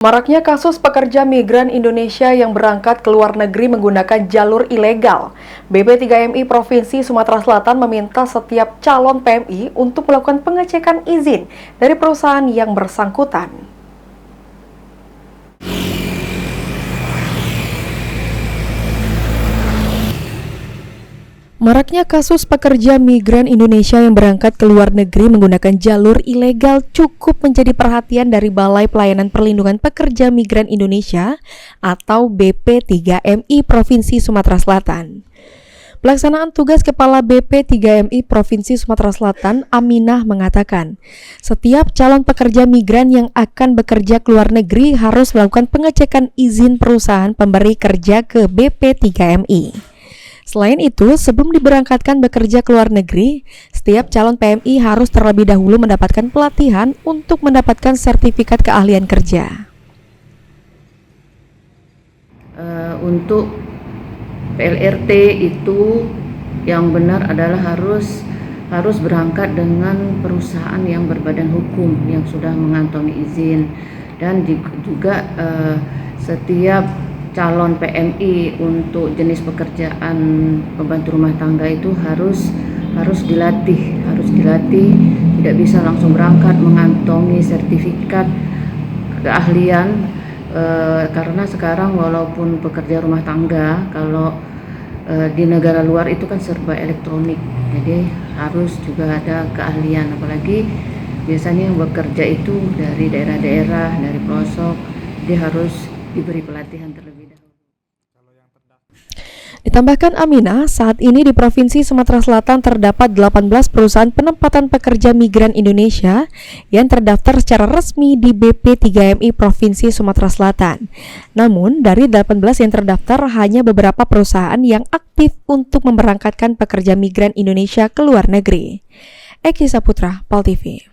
Maraknya kasus pekerja migran Indonesia yang berangkat ke luar negeri menggunakan jalur ilegal. BP3MI Provinsi Sumatera Selatan meminta setiap calon PMI untuk melakukan pengecekan izin dari perusahaan yang bersangkutan. Maraknya kasus pekerja migran Indonesia yang berangkat ke luar negeri menggunakan jalur ilegal cukup menjadi perhatian dari Balai Pelayanan Perlindungan Pekerja Migran Indonesia atau BP3MI Provinsi Sumatera Selatan. Pelaksanaan tugas Kepala BP3MI Provinsi Sumatera Selatan, Aminah, mengatakan, setiap calon pekerja migran yang akan bekerja ke luar negeri harus melakukan pengecekan izin perusahaan pemberi kerja ke BP3MI. Selain itu, sebelum diberangkatkan bekerja ke luar negeri, setiap calon PMI harus terlebih dahulu mendapatkan pelatihan untuk mendapatkan sertifikat keahlian kerja. Untuk PLRT itu yang benar adalah harus berangkat dengan perusahaan yang berbadan hukum yang sudah mengantongi izin, dan juga setiap calon PMI untuk jenis pekerjaan pembantu rumah tangga itu harus dilatih, tidak bisa langsung berangkat mengantongi sertifikat keahlian, karena sekarang walaupun pekerja rumah tangga kalau di negara luar itu kan serba elektronik, jadi harus juga ada keahlian, apalagi biasanya yang bekerja itu dari daerah-daerah, dari pelosok, dia harus diberi pelatihan terlebih dahulu. Ditambahkan Aminah, saat ini di Provinsi Sumatera Selatan terdapat 18 perusahaan penempatan pekerja migran Indonesia yang terdaftar secara resmi di BP3MI Provinsi Sumatera Selatan. Namun, dari 18 yang terdaftar, hanya beberapa perusahaan yang aktif untuk memberangkatkan pekerja migran Indonesia ke luar negeri. Eki Saputra, PAL TV.